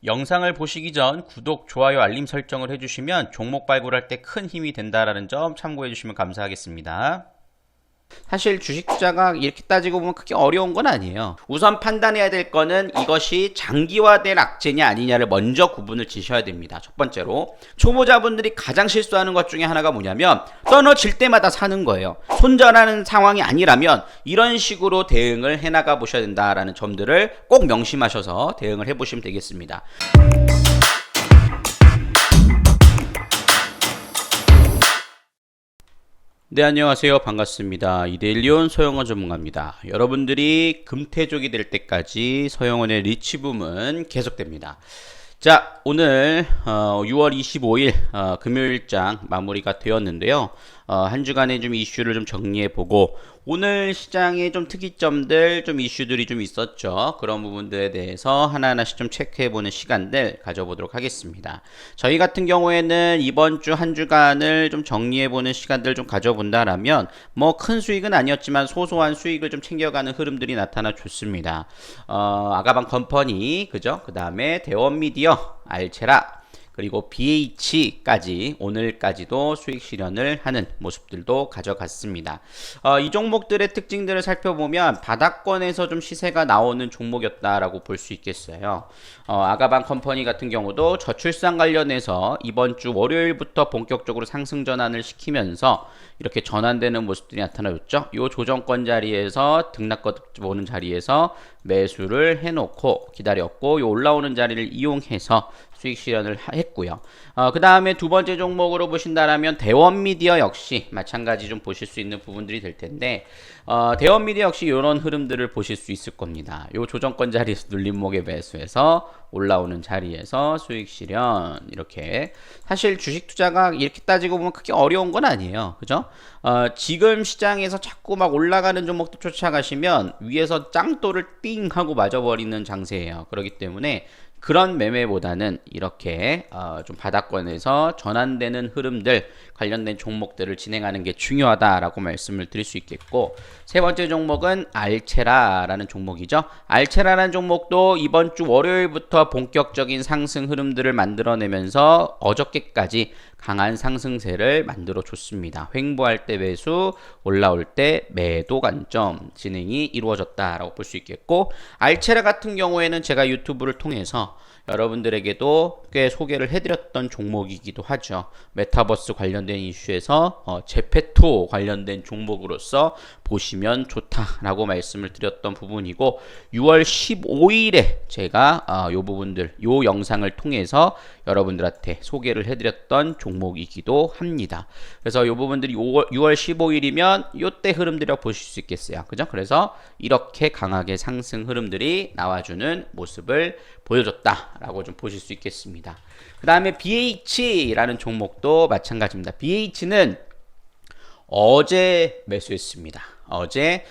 영상을 보시기 전 구독, 좋아요, 알림 설정을 해주시면 종목 발굴할 때 큰 힘이 된다라는 점 참고해 주시면 감사하겠습니다. 사실 주식 투자가 이렇게 따지고 보면 크게 어려운 건 아니에요. 우선 판단해야 될 거는 이것이 장기화된 악재냐 아니냐를 먼저 구분을 지셔야 됩니다. 첫 번째로 초보자분들이 가장 실수하는 것 중에 하나가 뭐냐면 떨어질 때마다 사는 거예요. 손절하는 상황이 아니라면 이런 식으로 대응을 해나가 보셔야 된다라는 점들을 꼭 명심하셔서 대응을 해보시면 되겠습니다. 네, 안녕하세요. 반갑습니다. 이데일리온 서영원 전문가입니다. 여러분들이 금태족이 될 때까지 서영원의 리치붐은 계속됩니다. 자, 오늘 6월 25일 금요일장 마무리가 되었는데요. 한 주간의 좀 이슈를 좀 정리해보고 오늘 시장의 좀 특이점들, 좀 이슈들이 좀 있었죠. 그런 부분들에 대해서 하나하나씩 좀 체크해보는 시간들 가져보도록 하겠습니다. 저희 같은 경우에는 이번 주 한 주간을 좀 정리해보는 시간들 좀 가져본다라면 뭐 큰 수익은 아니었지만 소소한 수익을 좀 챙겨가는 흐름들이 나타나 좋습니다. 아가방 컴퍼니, 그죠? 그 다음에 대원미디어, 알체라, 그리고 BH까지 오늘까지도 수익 실현을 하는 모습들도 가져갔습니다. 이 종목들의 특징들을 살펴보면 바닥권에서 좀 시세가 나오는 종목이었다라고 볼 수 있겠어요. 아가방 컴퍼니 같은 경우도 저출산 관련해서 이번 주 월요일부터 본격적으로 상승 전환을 시키면서 이렇게 전환되는 모습들이 나타나줬죠. 이 조정권 자리에서 등락권 보는 자리에서 매수를 해놓고 기다렸고 이 올라오는 자리를 이용해서 수익 실현을 했고요. 그 다음에 두 번째 종목으로 보신다라면 대원미디어 역시 마찬가지 좀 보실 수 있는 부분들이 될 텐데 대원미디어 역시 이런 흐름들을 보실 수 있을 겁니다. 요 조정권 자리에서 눌림목에 매수해서 올라오는 자리에서 수익 실현, 이렇게. 사실 주식 투자가 이렇게 따지고 보면 크게 어려운 건 아니에요. 그죠? 지금 시장에서 자꾸 막 올라가는 종목도 쫓아가시면 위에서 짱돌을 띵 하고 맞아버리는 장세예요. 그렇기 때문에 그런 매매보다는 이렇게 좀 바닥권에서 전환되는 흐름들 관련된 종목들을 진행하는 게 중요하다라고 말씀을 드릴 수 있겠고, 세 번째 종목은 알체라라는 종목이죠. 알체라라는 종목도 이번 주 월요일부터 본격적인 상승 흐름들을 만들어내면서 어저께까지 강한 상승세를 만들어 줬습니다. 횡보할 때 매수, 올라올 때 매도 관점 진행이 이루어졌다라고 볼 수 있겠고, 알체라 같은 경우에는 제가 유튜브를 통해서 여러분들에게도 꽤 소개를 해드렸던 종목이기도 하죠. 메타버스 관련된 이슈에서 제페토 관련된 종목으로서 보시면 좋다라고 말씀을 드렸던 부분이고, 6월 15일에 제가 요 부분들, 요 영상을 통해서 여러분들한테 소개를 해드렸던 종목이기도 합니다. 그래서 요 부분들이 6월 15일이면 요때 흐름들이라고 보실 수 있겠어요. 그죠? 그래서 이렇게 강하게 상승 흐름들이 나와주는 모습을 보여줬다라고 좀 보실 수 있겠습니다. 그 다음에 BH라는 종목도 마찬가지입니다. BH는 어제 매수했습니다. 어제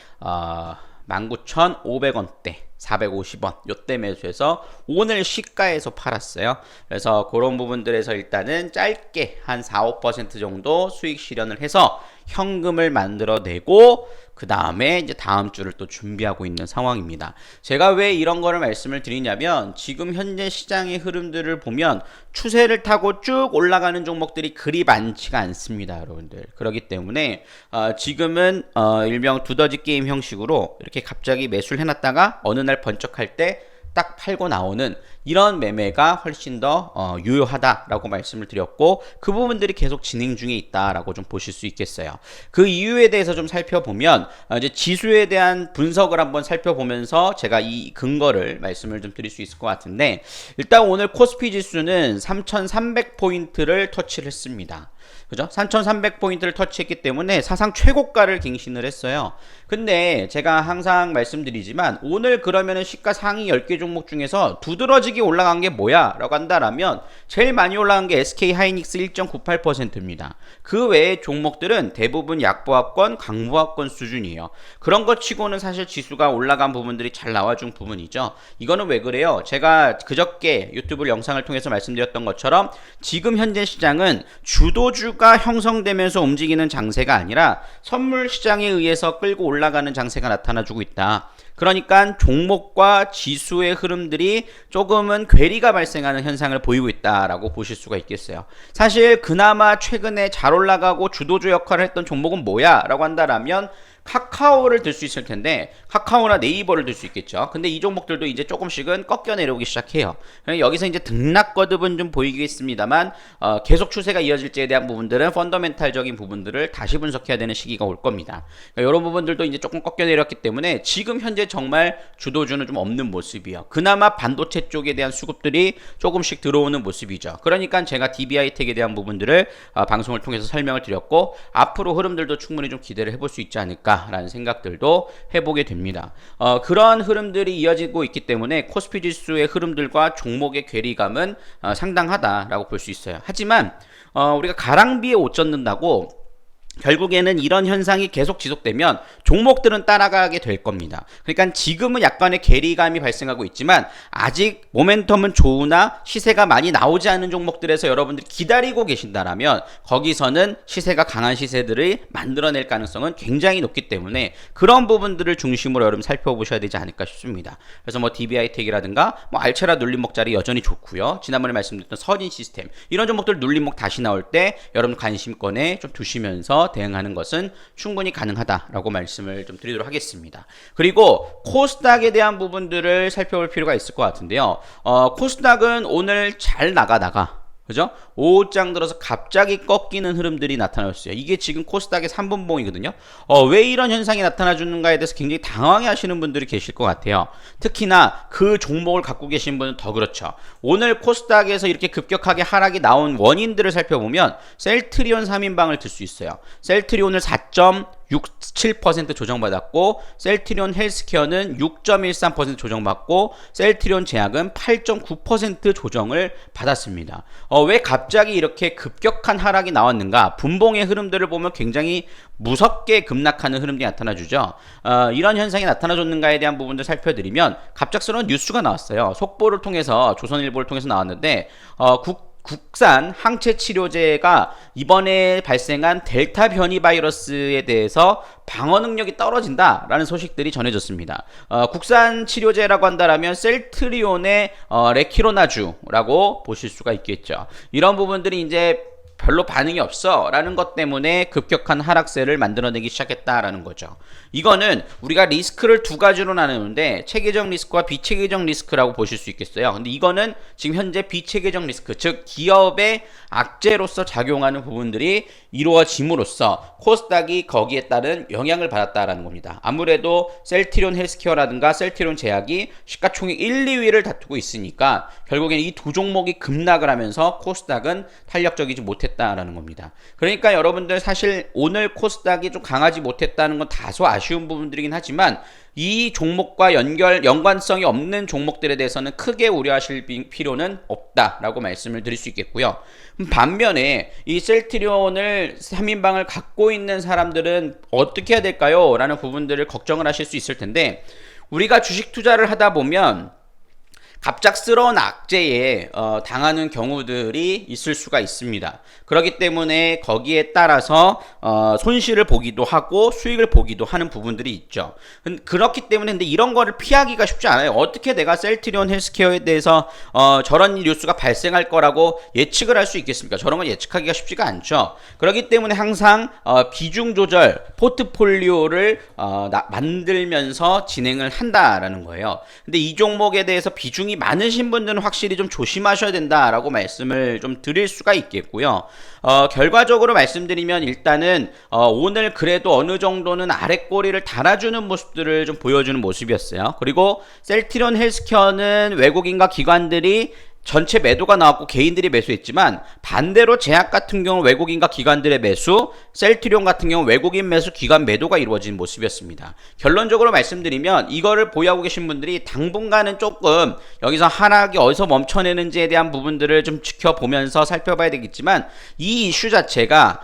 19,500원대 450원 요때 매수해서 오늘 시가에서 팔았어요. 그래서 그런 부분들에서 일단은 짧게 한 4-5% 정도 수익 실현을 해서 현금을 만들어내고 그 다음에 이제 다음 주를 또 준비하고 있는 상황입니다. 제가 왜 이런 거를 말씀을 드리냐면 지금 현재 시장의 흐름들을 보면 추세를 타고 쭉 올라가는 종목들이 그리 많지가 않습니다, 여러분들. 그렇기 때문에 지금은 일명 두더지 게임 형식으로 이렇게 갑자기 매수를 해놨다가 어느 날 번쩍할 때 딱 팔고 나오는 이런 매매가 훨씬 더 유효하다라고 말씀을 드렸고, 그 부분들이 계속 진행 중에 있다라고 좀 보실 수 있겠어요. 그 이유에 대해서 좀 살펴보면 이제 지수에 대한 분석을 한번 살펴보면서 제가 이 근거를 말씀을 좀 드릴 수 있을 것 같은데, 일단 오늘 코스피 지수는 3,300포인트를 터치를 했습니다. 그죠? 3,300포인트를 터치했기 때문에 사상 최고가를 갱신을 했어요. 근데 제가 항상 말씀드리지만 오늘 그러면은 시가 상위 10개 종목 중에서 두드러지게 올라간 게 뭐야? 라고 한다라면 제일 많이 올라간 게 SK 하이닉스 1.98%입니다. 그 외의 종목들은 대부분 약보합권, 강보합권 수준이에요. 그런 것 치고는 사실 지수가 올라간 부분들이 잘 나와준 부분이죠. 이거는 왜 그래요? 제가 그저께 유튜브 영상을 통해서 말씀드렸던 것처럼 지금 현재 시장은 주도주가 형성되면서 움직이는 장세가 아니라 선물 시장에 의해서 끌고 올라가는 장세가 나타나주고 있다. 그러니까 종목과 지수의 흐름들이 조금은 괴리가 발생하는 현상을 보이고 있다라고 보실 수가 있겠어요. 사실 그나마 최근에 잘 올라가고 주도주 역할을 했던 종목은 뭐야? 라고 한다라면 카카오를 들 수 있을 텐데 카카오나 네이버를 들 수 있겠죠. 근데 이 종목들도 이제 조금씩은 꺾여 내려오기 시작해요. 여기서 이제 등락 거듭은 좀 보이겠습니다만 계속 추세가 이어질지에 대한 부분들은 펀더멘탈적인 부분들을 다시 분석해야 되는 시기가 올 겁니다. 그러니까 이런 부분들도 이제 조금 꺾여 내렸기 때문에 지금 현재 정말 주도주는 좀 없는 모습이에요. 그나마 반도체 쪽에 대한 수급들이 조금씩 들어오는 모습이죠. 그러니까 제가 DB하이텍에 대한 부분들을 방송을 통해서 설명을 드렸고 앞으로 흐름들도 충분히 좀 기대를 해볼 수 있지 않을까 라는 생각들도 해보게 됩니다. 그런 흐름들이 이어지고 있기 때문에 코스피 지수의 흐름들과 종목의 괴리감은 상당하다라고 볼 수 있어요. 하지만 우리가 가랑비에 옷 젖는다고 결국에는 이런 현상이 계속 지속되면 종목들은 따라가게 될 겁니다. 그러니까 지금은 약간의 괴리감이 발생하고 있지만 아직 모멘텀은 좋으나 시세가 많이 나오지 않은 종목들에서 여러분들이 기다리고 계신다라면 거기서는 시세가 강한 시세들을 만들어낼 가능성은 굉장히 높기 때문에 그런 부분들을 중심으로 여러분 살펴보셔야 되지 않을까 싶습니다. 그래서 뭐 DB하이텍이라든가 뭐 알체라 눌림목 자리 여전히 좋고요. 지난번에 말씀드렸던 서진 시스템 이런 종목들 눌림목 다시 나올 때 여러분 관심권에 좀 두시면서 대응하는 것은 충분히 가능하다라고 말씀을 좀 드리도록 하겠습니다. 그리고 코스닥에 대한 부분들을 살펴볼 필요가 있을 것 같은데요. 코스닥은 오늘 잘 나가다가 그죠? 오후장 들어서 갑자기 꺾이는 흐름들이 나타났어요. 이게 지금 코스닥의 3분봉이거든요. 왜 이런 현상이 나타나주는가에 대해서 굉장히 당황해 하시는 분들이 계실 것 같아요. 특히나 그 종목을 갖고 계신 분은 더 그렇죠. 오늘 코스닥에서 이렇게 급격하게 하락이 나온 원인들을 살펴보면 셀트리온 3인방을 들 수 있어요. 셀트리 오늘 4.67% 조정받았고 셀트리온 헬스케어는 6.13% 조정받고 셀트리온 제약은 8.9% 조정을 받았습니다. 왜 갑자기 이렇게 급격한 하락이 나왔는가? 분봉의 흐름들을 보면 굉장히 무섭게 급락하는 흐름들이 나타나주죠. 이런 현상이 나타나줬는가에 대한 부분들 살펴드리면 갑작스러운 뉴스가 나왔어요. 속보를 통해서 조선일보를 통해서 나왔는데 국산 항체 치료제가 이번에 발생한 델타 변이 바이러스에 대해서 방어 능력이 떨어진다라는 소식들이 전해졌습니다. 국산 치료제라고 한다라면 셀트리온의 레키로나주라고 보실 수가 있겠죠. 이런 부분들이 이제 별로 반응이 없어 라는 것 때문에 급격한 하락세를 만들어내기 시작했다라는 거죠. 이거는 우리가 리스크를 두 가지로 나누는데 체계적 리스크와 비체계적 리스크라고 보실 수 있겠어요. 근데 이거는 지금 현재 비체계적 리스크, 즉 기업의 악재로서 작용하는 부분들이 이루어짐으로써 코스닥이 거기에 따른 영향을 받았다라는 겁니다. 아무래도 셀트리온 헬스케어라든가 셀트리온 제약이 시가총액 1, 2위를 다투고 있으니까 결국엔 이 두 종목이 급락을 하면서 코스닥은 탄력적이지 못했다라는 겁니다. 그러니까 여러분들 사실 오늘 코스닥이 좀 강하지 못했다는 건 다소 아쉬운 부분들이긴 하지만 이 종목과 연관성이 없는 종목들에 대해서는 크게 우려하실 필요는 없다라고 말씀을 드릴 수 있겠고요. 반면에 이 셀트리온을 3인방을 갖고 있는 사람들은 어떻게 해야 될까요? 라는 부분들을 걱정을 하실 수 있을 텐데 우리가 주식 투자를 하다 보면 갑작스러운 악재에 당하는 경우들이 있을 수가 있습니다. 그렇기 때문에 거기에 따라서 손실을 보기도 하고 수익을 보기도 하는 부분들이 있죠. 그렇기 때문에 근데 이런 거를 피하기가 쉽지 않아요. 어떻게 내가 셀트리온 헬스케어에 대해서 저런 뉴스가 발생할 거라고 예측을 할 수 있겠습니까? 저런 걸 예측하기가 쉽지가 않죠. 그렇기 때문에 항상 비중 조절 포트폴리오를 만들면서 진행을 한다라는 거예요. 근데 이 종목에 대해서 비중이 많으신 분들은 확실히 좀 조심하셔야 된다라고 말씀을 좀 드릴 수가 있겠고요. 결과적으로 말씀드리면 일단은 오늘 그래도 어느 정도는 아랫꼬리를 달아주는 모습들을 좀 보여주는 모습이었어요. 그리고 셀트리온 헬스케어는 외국인과 기관들이 전체 매도가 나왔고 개인들이 매수했지만 반대로 제약 같은 경우 외국인과 기관들의 매수, 셀트리온 같은 경우 외국인 매수, 기관 매도가 이루어진 모습이었습니다. 결론적으로 말씀드리면 이거를 보유하고 계신 분들이 당분간은 조금 여기서 하락이 어디서 멈춰내는지에 대한 부분들을 좀 지켜보면서 살펴봐야 되겠지만 이 이슈 자체가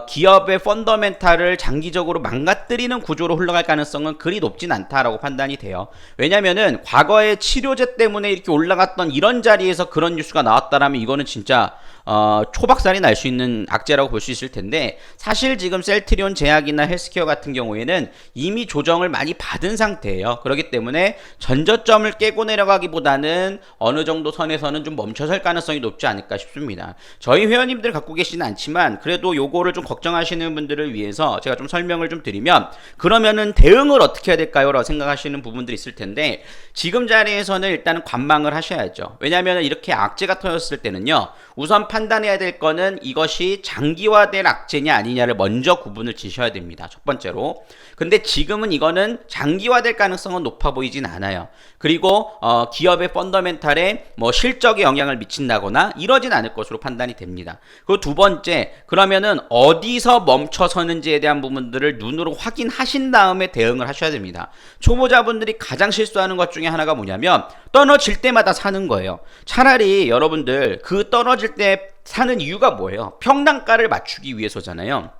기업의 펀더멘탈을 장기적으로 망가뜨리는 구조로 흘러갈 가능성은 그리 높진 않다라고 판단이 돼요. 왜냐면은 과거에 치료제 때문에 이렇게 올라갔던 이런 자리에서 시장에서 그런 뉴스가 나왔다라면 이거는 진짜 초박살이 날 수 있는 악재라고 볼 수 있을 텐데, 사실 지금 셀트리온 제약이나 헬스케어 같은 경우에는 이미 조정을 많이 받은 상태예요. 그렇기 때문에 전저점을 깨고 내려가기보다는 어느 정도 선에서는 좀 멈춰설 가능성이 높지 않을까 싶습니다. 저희 회원님들 갖고 계시는 않지만 그래도 요거를 좀 걱정하시는 분들을 위해서 제가 좀 설명을 좀 드리면, 그러면은 대응을 어떻게 해야 될까요? 라고 생각하시는 부분들이 있을 텐데, 지금 자리에서는 일단은 관망을 하셔야죠. 왜냐하면 이렇게 악재가 터졌을 때는요, 우선 판단해야 될 거는 이것이 장기화될 악재냐 아니냐를 먼저 구분을 지셔야 됩니다. 첫 번째로. 근데 지금은 이거는 장기화될 가능성은 높아 보이진 않아요. 그리고 기업의 펀더멘탈에 뭐 실적에 영향을 미친다거나 이러진 않을 것으로 판단이 됩니다. 그리고 두 번째, 그러면은 어디서 멈춰서는지에 대한 부분들을 눈으로 확인하신 다음에 대응을 하셔야 됩니다. 초보자분들이 가장 실수하는 것 중에 하나가 뭐냐면 떨어질 때마다 사는 거예요. 차라리 여러분들 그 떨어질 때 사는 이유가 뭐예요? 평단가를 맞추기 위해서잖아요.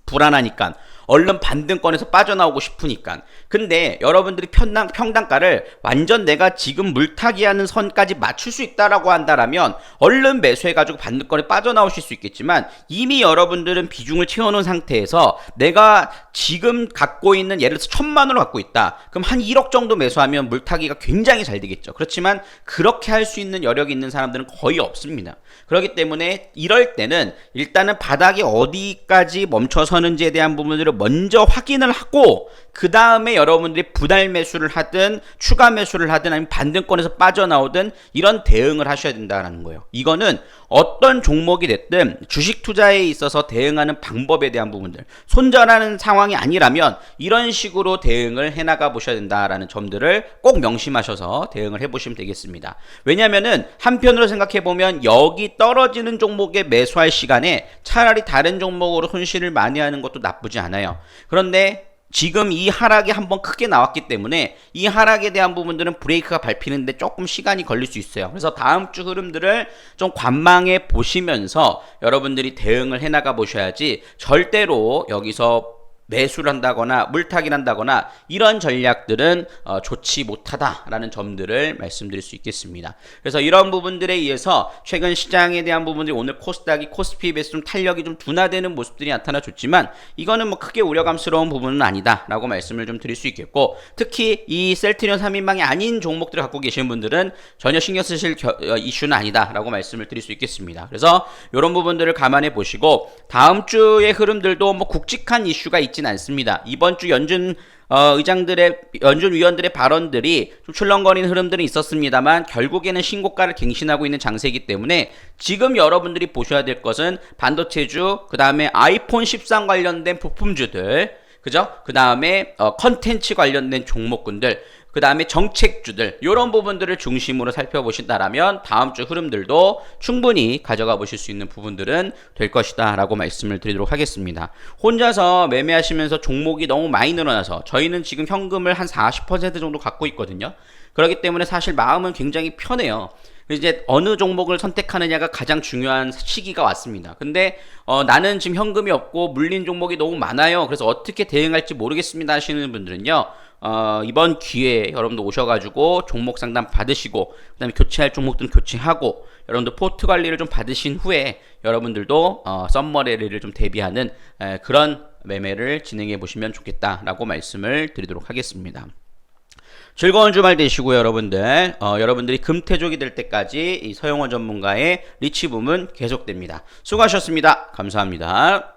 불안하니까, 얼른 반등권에서 빠져나오고 싶으니까. 근데 여러분들이 평단가를 완전 내가 지금 물타기 하는 선까지 맞출 수 있다라고 한다라면 얼른 매수해가지고 반등권에 빠져나오실 수 있겠지만, 이미 여러분들은 비중을 채워놓은 상태에서 내가 지금 갖고 있는, 예를 들어서 1,000만 원을 갖고 있다. 그럼 한 1억 정도 매수하면 물타기가 굉장히 잘 되겠죠. 그렇지만 그렇게 할 수 있는 여력이 있는 사람들은 거의 없습니다. 그렇기 때문에 이럴 때는 일단은 바닥이 어디까지 멈춰서는지에 대한 부분들을 먼저 확인을 하고, 그 다음에 여러분들이 분할 매수를 하든 추가 매수를 하든 아니면 반등권에서 빠져나오든 이런 대응을 하셔야 된다는 거예요. 이거는 어떤 종목이 됐든 주식 투자에 있어서 대응하는 방법에 대한 부분들, 손절하는 상황이 아니라면 이런 식으로 대응을 해나가 보셔야 된다라는 점들을 꼭 명심하셔서 대응을 해보시면 되겠습니다. 왜냐면은 한편으로 생각해보면 여기 떨어지는 종목에 매수할 시간에 차라리 다른 종목으로 손실을 많이 하는 것도 나쁘지 않아요. 그런데 지금 이 하락이 한번 크게 나왔기 때문에 이 하락에 대한 부분들은 브레이크가 밟히는데 조금 시간이 걸릴 수 있어요. 그래서 다음 주 흐름들을 좀 관망해 보시면서 여러분들이 대응을 해나가 보셔야지, 절대로 여기서 매수를 한다거나 물타기를 한다거나 이런 전략들은 좋지 못하다라는 점들을 말씀드릴 수 있겠습니다. 그래서 이런 부분들에 의해서 최근 시장에 대한 부분들이, 오늘 코스닥이 코스피 비해서 좀 탄력이 좀 둔화되는 모습들이 나타나줬지만 이거는 뭐 크게 우려감스러운 부분은 아니다라고 말씀을 좀 드릴 수 있겠고, 특히 이 셀트리온 3인방이 아닌 종목들을 갖고 계신 분들은 전혀 신경 쓰실 이슈는 아니다라고 말씀을 드릴 수 있겠습니다. 그래서 이런 부분들을 감안해 보시고, 다음 주의 흐름들도 뭐 굵직한 이슈가 있지 않습니다. 이번 주 연준 위원들의 발언들이 좀 출렁거리는 흐름들은 있었습니다만 결국에는 신고가를 갱신하고 있는 장세이기 때문에 지금 여러분들이 보셔야 될 것은 반도체주, 그 다음에 아이폰 13 관련된 부품주들, 그죠? 그 다음에 컨텐츠 관련된 종목군들, 그 다음에 정책주들, 이런 부분들을 중심으로 살펴보신다라면 다음 주 흐름들도 충분히 가져가 보실 수 있는 부분들은 될 것이다 라고 말씀을 드리도록 하겠습니다. 혼자서 매매하시면서 종목이 너무 많이 늘어나서, 저희는 지금 현금을 한 40% 정도 갖고 있거든요. 그렇기 때문에 사실 마음은 굉장히 편해요. 이제 어느 종목을 선택하느냐가 가장 중요한 시기가 왔습니다. 근데 나는 지금 현금이 없고 물린 종목이 너무 많아요. 그래서 어떻게 대응할지 모르겠습니다 하시는 분들은요, 이번 기회에 여러분들 오셔가지고 종목 상담 받으시고, 그 다음에 교체할 종목들은 교체하고, 여러분들 포트 관리를 좀 받으신 후에 여러분들도 썸머레리를 좀 대비하는 그런 매매를 진행해 보시면 좋겠다라고 말씀을 드리도록 하겠습니다. 즐거운 주말 되시고요, 여러분들. 여러분들이 금태족이 될 때까지 이 서영원 전문가의 리치붐은 계속됩니다. 수고하셨습니다. 감사합니다.